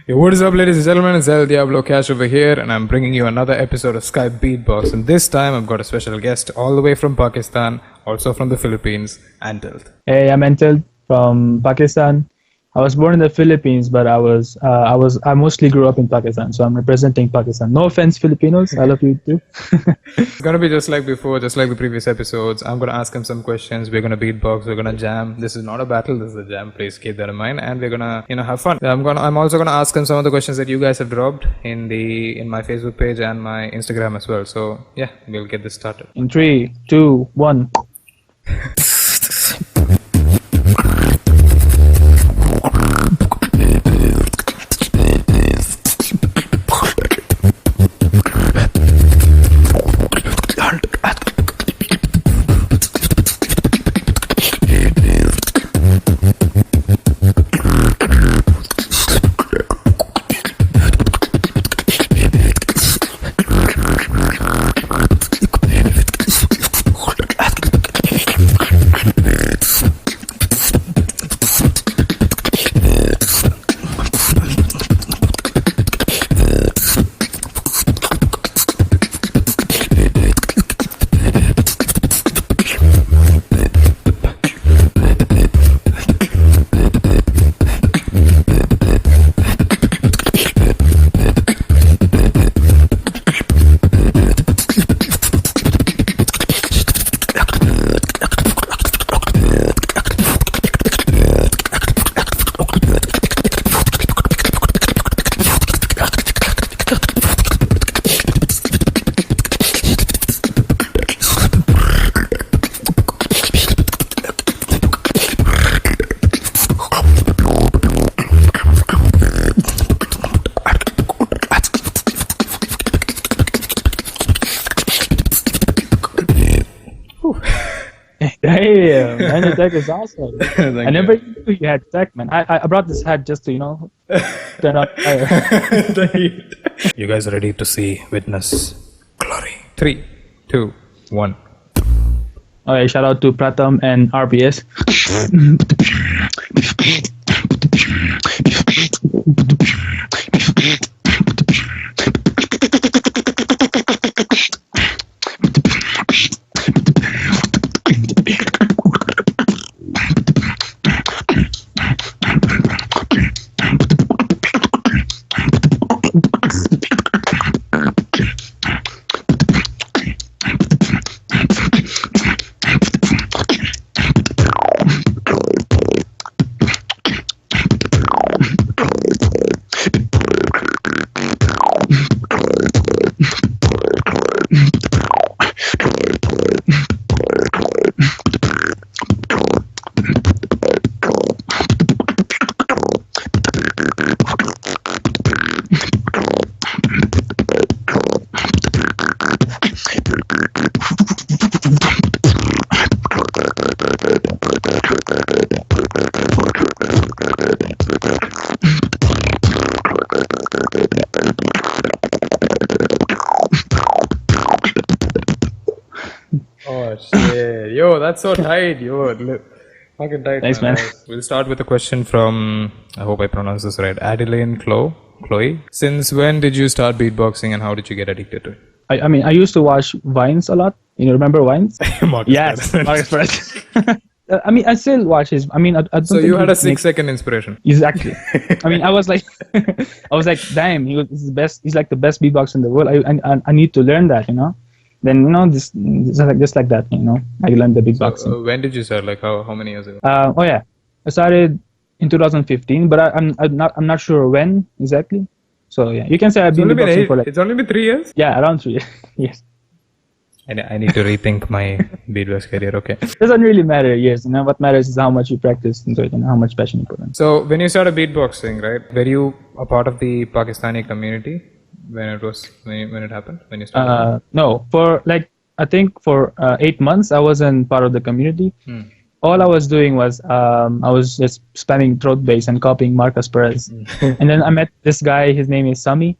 Hey, what is up, ladies and gentlemen? It's Diablo Kash over here, and I'm bringing you another episode of Skype Beatbox. And this time, I've got a special guest all the way from Pakistan, also from the Philippines, Antilt. Hey, I'm Antilt from Pakistan. I was born in the Philippines, but I mostly grew up in Pakistan, so I'm representing Pakistan. No offense, Filipinos. I love you too. It's gonna be just like before, just like the previous episodes. I'm gonna ask him some questions. We're gonna beatbox. We're gonna jam. This is not a battle. This is a jam. Please keep that in mind. And we're gonna, have fun. I'm also gonna ask him some of the questions that you guys have dropped in my Facebook page and my Instagram as well. So yeah, we'll get this started. In 3, 2, 1. Damn, man, your tech is awesome. I never knew you had tech, man. I brought this hat just to, turn up fire. You guys are ready to witness glory. 3, 2, 1. Okay, shout out to Pratham and RBS. Oh shit. Yo, that's so tight. Yo, fucking tight. Thanks, man. We'll start with a question from, I hope I pronounce this right, Adelaine Chloe. Since when did you start beatboxing and how did you get addicted to it? I used to watch Vines a lot. Remember Vines? Yes, Marcus Perez. I still watch his. I don't so you had a 6-second inspiration. Exactly. I was like, damn, he's the best. He's like the best beatboxer in the world. I need to learn that, Then just like that, I learned the beatboxing. So, when did you start? Like how many years ago? I started in 2015, but I'm not sure when exactly. So yeah, you can say I've been beatboxing for it's only been 3 years. Yeah, around 3 years. Yes. I need to rethink my beatbox career. Okay. Doesn't really matter. Yes, what matters is how much you practice and how much passion you put in. So when you started beatboxing, right? Were you a part of the Pakistani community when it happened? When you started? No. I think for 8 months I wasn't part of the community. All I was doing was I was just spamming throat bass and copying Marcus Perez. And then I met this guy. His name is Sami.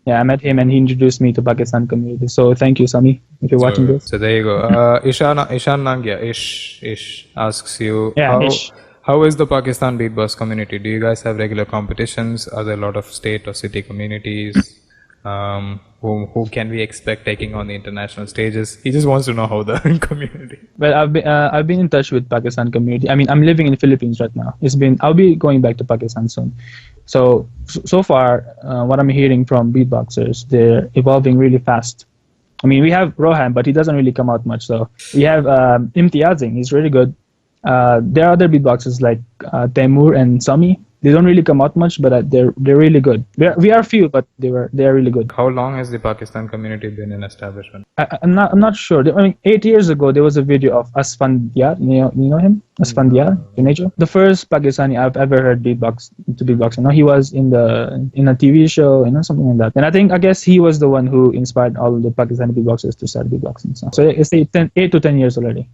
Yeah, I met him and he introduced me to Pakistan community. So thank you, Sami, if you're watching this. So there you go. Ishan Nangia, Ish asks you, yeah, Ish. How is the Pakistan beatbox community? Do you guys have regular competitions? Are there a lot of state or city communities? Who can we expect taking on the international stages? He just wants to know how the community. Well, I've been in touch with Pakistan community. I mean, I'm living in the Philippines right now. I'll be going back to Pakistan soon. So far, what I'm hearing from beatboxers, they're evolving really fast. I mean, we have Rohan, but he doesn't really come out much. So we have Imtiazing. He's really good. There are other beatboxers like Temur and Sami. They don't really come out much, but they're really good. We are few, but they're really good. How long has the Pakistan community been in establishment? I'm not sure. I mean, 8 years ago there was a video of Asfandiar. You know him, Asfandiar, teenager. The first Pakistani I've ever heard beatbox. You know, he was in a TV show, you know, something like that. And I guess he was the one who inspired all the Pakistani beatboxers to start beatboxing. So it's 8 to 10 years already.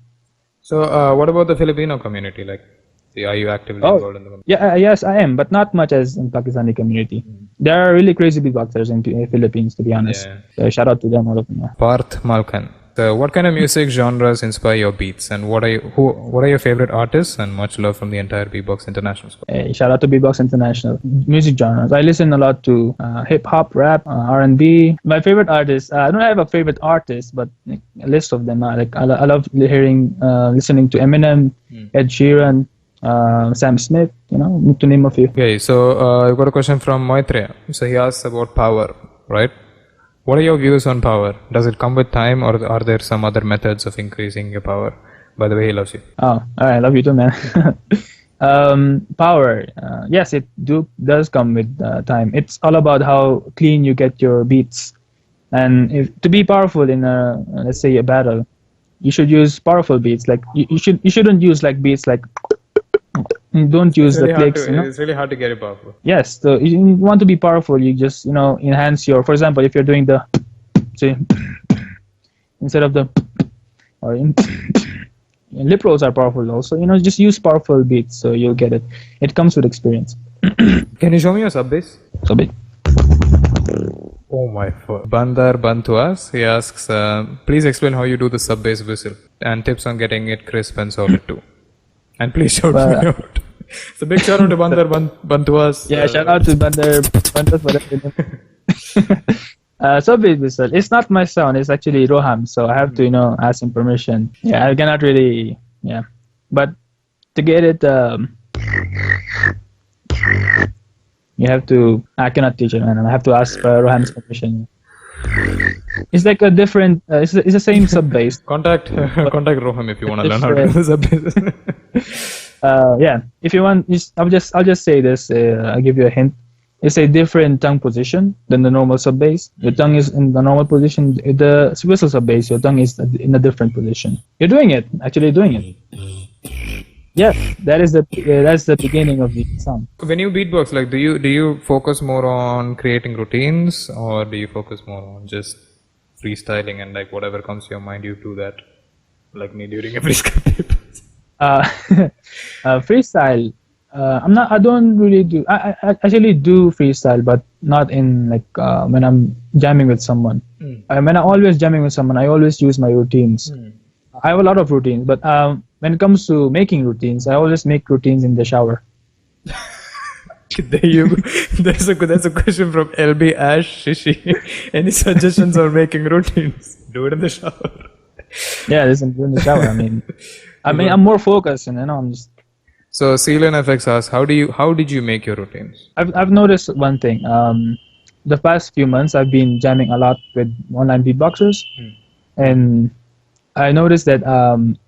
So what about the Filipino community? Like, are you actively involved in the community? Yeah, yes, I am, but not much as in Pakistani community. There are really crazy beatboxers in the Philippines, to be honest. Yeah. So shout out to them, all of them. Parth Malkan. So what kind of music genres inspire your beats, and what are your favorite artists? And much love from the entire Beatbox International Squad. Hey, shout out to Beatbox International. Music genres. I listen a lot to hip hop, rap, R&B. My favorite artists. I don't have a favorite artist, but like, a list of them. I love listening to Eminem, Ed Sheeran, Sam Smith, you know, to name a few. Okay, so I've got a question from Maitreya. So he asks about power, right? What are your views on power? Does it come with time, or are there some other methods of increasing your power? By the way, he loves you. Oh, I love you too, man. Power, yes, it does come with time. It's all about how clean you get your beats, and to be powerful in let's say a battle, you should use powerful beats. Like you shouldn't use like beats like. Don't use the clicks. You know? It's really hard to get it powerful. Yes, so you want to be powerful. You just enhance your. For example, if you're doing the, say, instead of the, or lip rolls are powerful also. Just use powerful beats, so you'll get it. It comes with experience. Can you show me your sub bass? Sub bass. Oh my god. Bandar Bantuas, he asks, please explain how you do the sub bass whistle and tips on getting it crisp and solid too. And please shout me out. So big shout out to Bandar Bantuas. Yeah, shout out to Bandar Bantuas for that. Sub bass whistle. It's not my sound. It's actually Roham. So I have to ask him permission. Yeah, I cannot really. Yeah, but to get it, you have to. I cannot teach it, man. I have to ask Roham's permission. It's like a different. It's the same sub bass. Contact Roham if you want to learn how to do the sub bass. Yeah, if you want, I'll just say this. I'll give you a hint. It's a different tongue position than the normal sub bass. Your tongue is in the normal position. The whistle sub bass, your tongue is in a different position. You're doing it. Actually doing it. Yes, that's the beginning of the song. When you beatbox, like, do you focus more on creating routines, or do you focus more on just freestyling and like whatever comes to your mind you do that, like me during every Skype? Freestyle. I don't really do. I actually do freestyle, but not in like when I'm jamming with someone. When I'm always jamming with someone, I always use my routines. I have a lot of routines, but when it comes to making routines, I always make routines in the shower. There you go. There's a question from LB Ash Shishi. Any suggestions on making routines? Do it in the shower. Yeah, listen, in the shower. I mean, I'm more focused, and I'm just. So Ceylon FX asks, how did you make your routines? I've noticed one thing. The past few months, I've been jamming a lot with online beatboxers, and I noticed that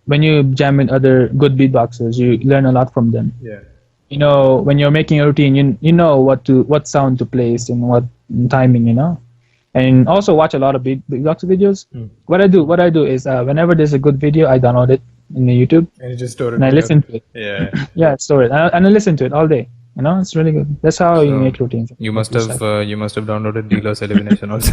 when you jam with other good beatboxers, you learn a lot from them. Yeah. When you're making a routine, you know what sound to place and what timing, and also watch a lot of beatbox videos. What I do is whenever there's a good video, I download it in the YouTube and you just store it. And I listen to it. Yeah. Yeah, store it, and I listen to it all day. It's really good. That's how you make routines. You must have downloaded Dealer's Elimination also.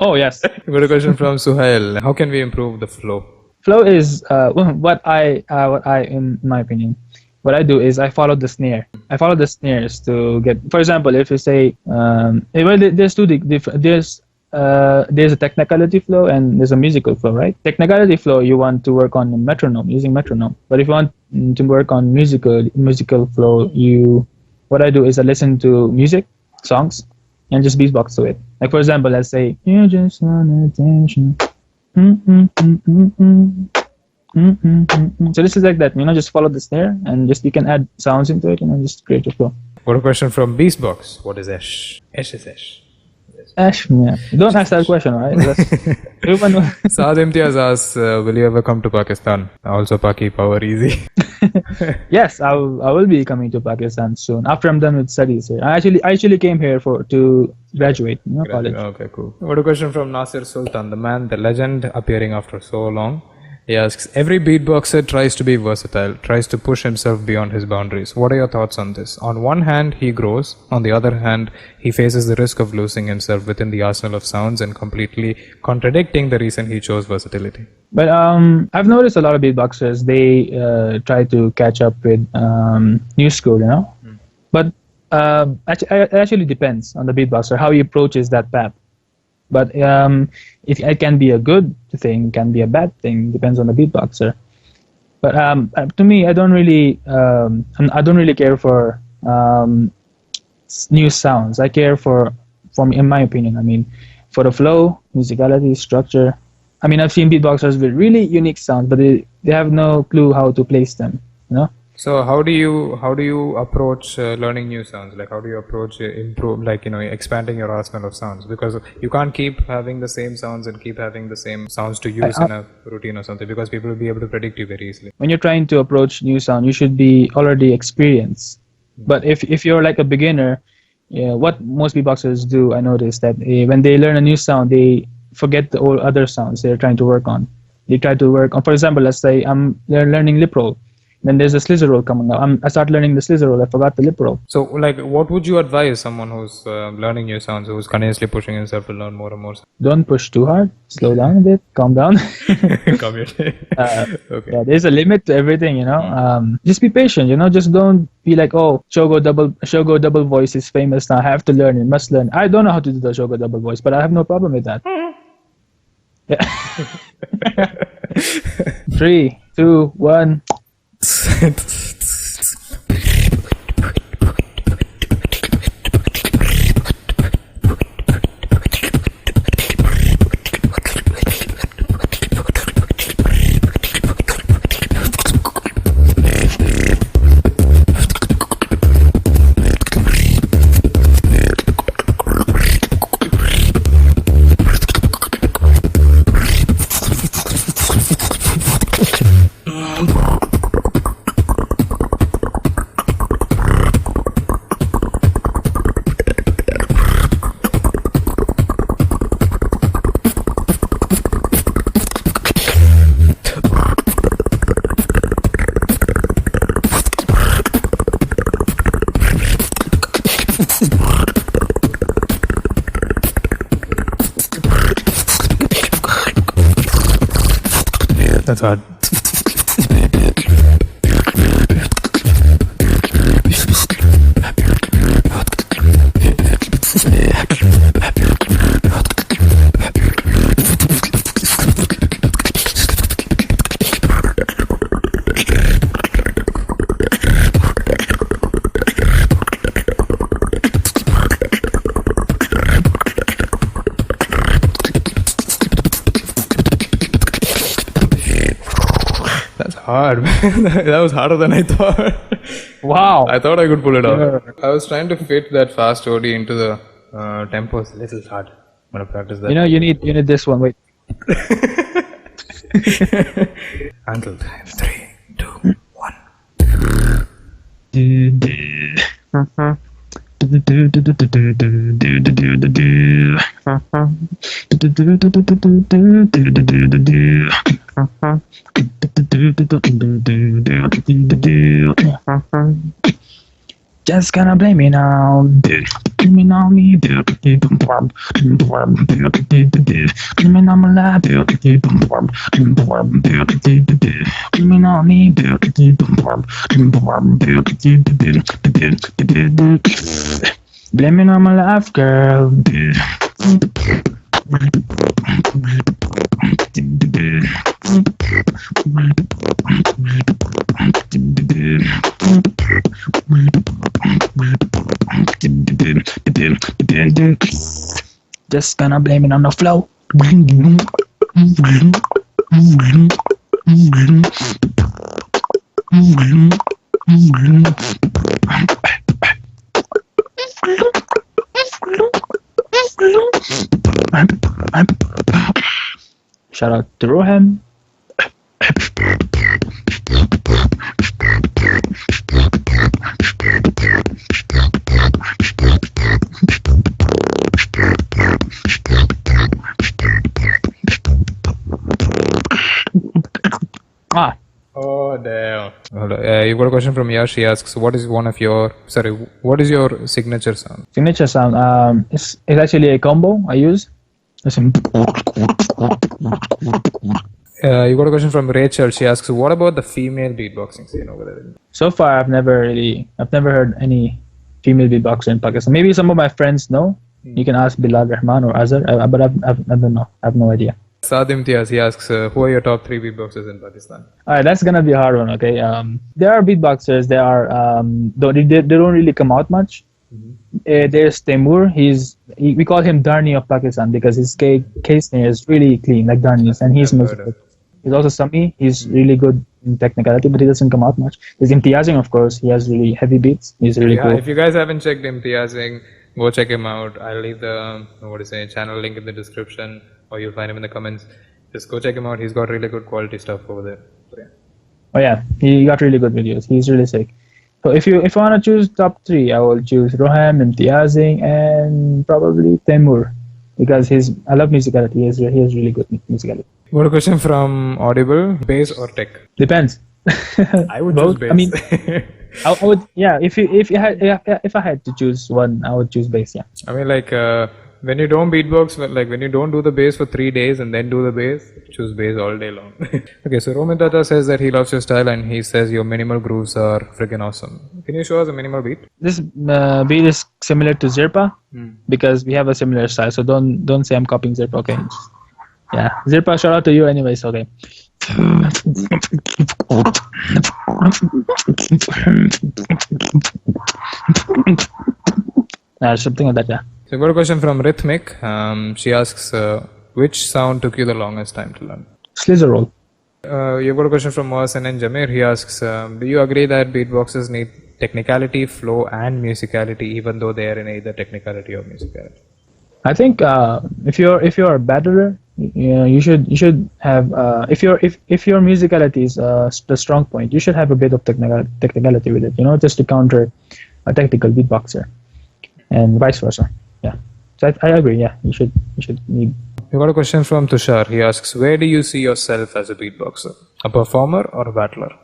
Oh yes. We got a question from Suhail. How can we improve the flow? Flow is what I in my opinion, what I do is I follow the snare. I follow the snares to get. For example, if you say there's there's a technicality flow and there's a musical flow, right? Technicality flow, you want to work on metronome, using metronome. But if you want to work on musical flow, what I do is I listen to music, songs, and just beatbox to it. Like for example, let's say you just want attention. So this is like that, just follow the snare and just you can add sounds into it, just create a flow. Got a question from Beastbox. What is Ash? Ash is Ash. Ash, yeah. Don't ask that question, right? Everyone knows. Saad Imtiaz asks, will you ever come to Pakistan? Also, Paki, power easy. Yes, I will be coming to Pakistan soon after I'm done with studies here. I actually came here to graduate, college. Okay, cool. Got a question from Nasir Sultan, the man, the legend, appearing after so long. He asks, every beatboxer tries to be versatile, tries to push himself beyond his boundaries. What are your thoughts on this? On one hand, he grows. On the other hand, he faces the risk of losing himself within the arsenal of sounds and completely contradicting the reason he chose versatility. But I've noticed a lot of beatboxers, they try to catch up with new school, But it actually depends on the beatboxer, how he approaches that path. But it can be a good thing, can be a bad thing, depends on the beatboxer. But to me, I don't really care for new sounds. I care in my opinion, for the flow, musicality, structure. I've seen beatboxers with really unique sounds, but they have no clue how to place them, So how do you approach learning new sounds? Like how do you approach expanding your arsenal of sounds? Because you can't keep having the same sounds and keep having the same sounds to use in a routine or something, because people will be able to predict you very easily. When you're trying to approach new sound, you should be already experienced. But if you're like a beginner, what most beatboxers do, I noticed that when they learn a new sound, they forget the old other sounds they're trying to work on. They try to work on, for example, let's say they're learning lip roll. Then there's a slizzer roll coming up. I start learning the slizzer roll. I forgot the lip roll. So, what would you advise someone who's learning new sounds, who's continuously pushing himself to learn more and more? Don't push too hard. Slow down a bit. Calm down. Okay. Yeah, there's a limit to everything, Just be patient, Just don't be like, oh, Shogo double voice is famous now. I have to learn it. Must learn. I don't know how to do the Shogo double voice, but I have no problem with that. Yeah. 3, 2, 1. That's hard. Hard, man. That was harder than I thought. Wow. I thought I could pull it off. I was trying to fit that fast OD into the tempos. This is hard. I'm gonna practice that. You need this one. Wait. Antilt. 3, 2, 1. Just gonna blame me now. Blame on me. Blame on my life. Blame on me. Blaming on my life, girl. Just gonna blame it on the flow. Shout out to Rohan. Oh damn. You've got a question from Yash. He asks, what is your signature sound? Signature sound. It's actually a combo I use. You got a question from Rachel. She asks, what about the female beatboxing scene over there? So far, I've never heard any female beatboxer in Pakistan. Maybe some of my friends know. You can ask Bilal Rahman or Azhar, but I don't know. I have no idea. Saad Imtiaz, he asks, who are your top 3 beatboxers in Pakistan? All right, that's gonna be a hard one. Okay, there are beatboxers. They are they don't really come out much. There's Taimur. We call him Darni of Pakistan because his case name is really clean, like Darni's, and he's musical. He's also Sami. He's really good in technicality, but he doesn't come out much. There's Imtiazing, of course. He has really heavy beats. He's really cool. If you guys haven't checked Imtiazing, go check him out. I'll leave the channel link in the description, or you'll find him in the comments. Just go check him out. He's got really good quality stuff over there. So, yeah. Oh yeah, he got really good videos. He's really sick. So if you want to choose top 3, I will choose Rohan, Imtiazing, and probably Taimur because I love musicality. He has really good musicality. Got a question from Audible: bass or tech? Depends. I would Both. choose bass. I mean, I would. Yeah. If I had to choose one, I would choose bass. Yeah. I mean, like when you don't beatbox, like when you don't do the bass for 3 days and then do the bass, choose bass all day long. Okay, so Roman Tata says that he loves your style and he says your minimal grooves are freaking awesome. Can you show us a minimal beat? This beat is similar to Zirpa because we have a similar style. So don't say I'm copying Zirpa. Okay. Yeah, Zirpa, shout out to you anyways. Okay. Something like that. Yeah. So, got a question from Rhythmic. She asks, which sound took you the longest time to learn? Slither roll. You've got a question from Mohsen and Jamir. He asks, do you agree that beatboxers need technicality, flow, and musicality, even though they are in either technicality or musicality? I think if you're a battler, you should have if your musicality is the strong point, you should have a bit of technicality with it. Just to counter a technical beatboxer, and vice versa. Yeah. So I agree. Yeah, you should need. We got a question from Tushar. He asks, where do you see yourself as a beatboxer? A performer or a battler?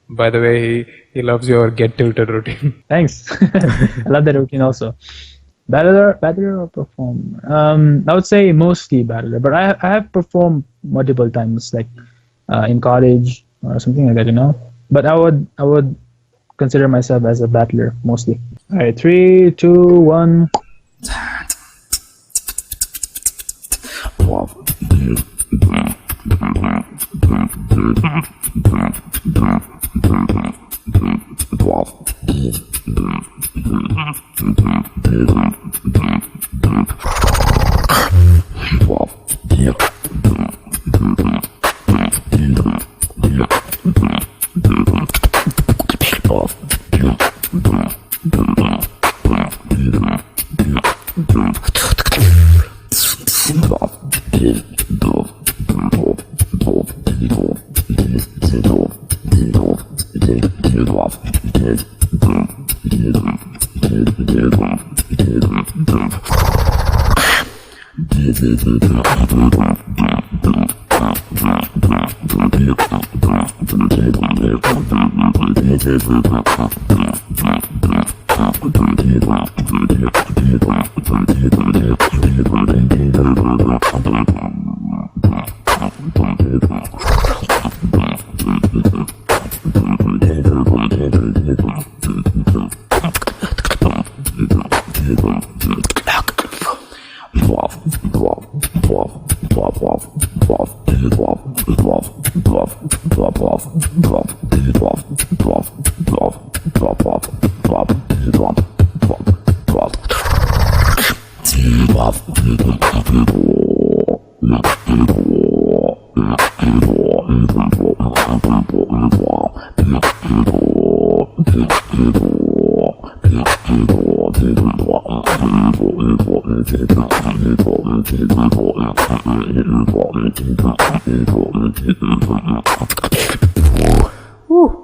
By the way, he loves your get tilted routine. Thanks. I love that routine also. Battler or performer? I would say mostly battler, but I have performed multiple times, like in college or something like that, But I would consider myself as a battler mostly. All right, 3, 2, 1.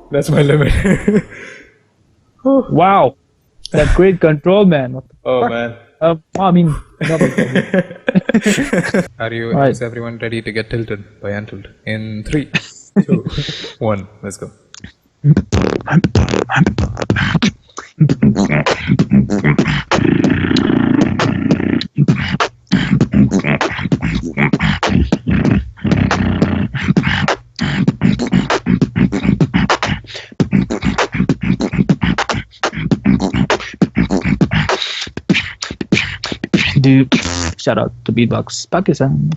That's my limit. Wow, that great control, man. What the Oh fuck? man. I mean, no problem. Are you Right. is everyone ready to get tilted by Antilt? In 3, 2, 1, let's go. Dude, shout out to Beatbox Pakistan.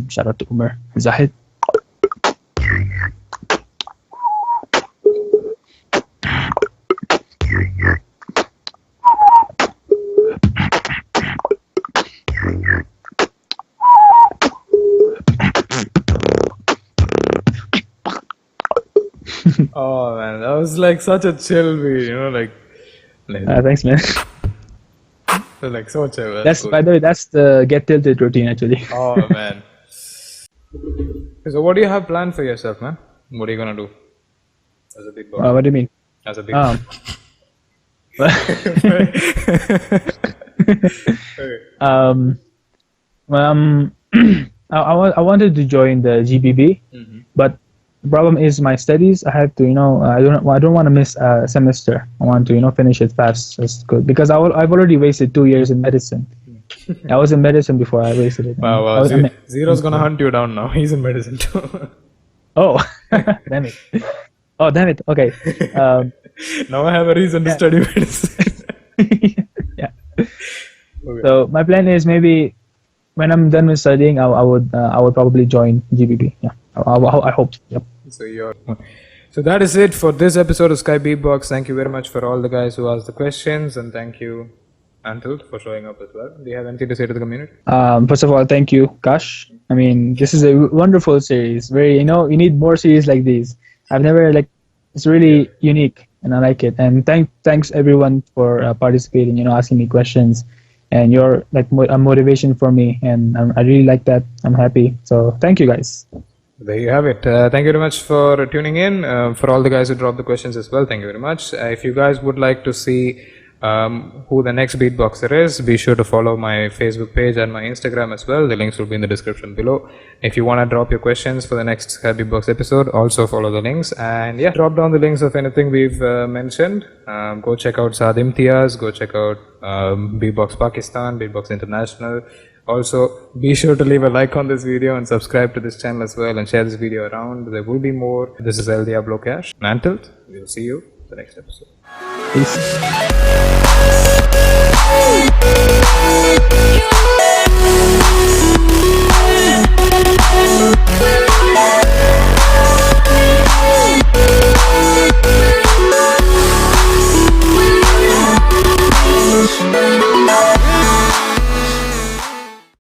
Shout out to Umar Zahid. Oh man, that was like such a chill beat, like Thanks, man. like so chill. That's Cool. by the way, that's the get tilted routine actually. Oh man. So what do you have planned for yourself, man? What are you gonna do as a big boss? What do you mean? As a big Well, I wanted to join the GBB, but the problem is my studies. I have to, I don't want to miss a semester. I want to, finish it fast as good because I've already wasted 2 years in medicine. I was in medicine before I wasted it. Wow. Zero's gonna hunt you down now. He's in medicine too. Oh, damn it. Oh, damn it. Okay. Now I have a reason to study medicine. Yeah. Okay. So my plan is maybe when I'm done with studying, I would probably join GBB. Yeah, I hope. Yep. So that is it for this episode of Skype Beatbox. Thank you very much for all the guys who asked the questions, and thank you, Antilt, for showing up as well. Do you have anything to say to the community? First of all, thank you, Kash. I mean, this is a wonderful series. Very, you need more series like these. I've never it's really unique, and I like it. And thanks everyone for participating. Asking me questions, and you're like a motivation for me, and I really like that. I'm happy. So thank you guys. There you have it. Thank you very much for tuning in. For all the guys who dropped the questions as well, thank you very much. If you guys would like to see who the next beatboxer is, be sure to follow my Facebook page and my Instagram as well. The links will be in the description below. If you want to drop your questions for the next Skype Beatbox episode, also follow the links. And yeah, drop down the links of anything we've mentioned. Go check out Saad Imtiaz, go check out Beatbox Pakistan, Beatbox International. Also, be sure to leave a like on this video and subscribe to this channel as well, and share this video around. There will be more. This is Diablo Kash. Antilt. We'll see you in the next episode. Peace.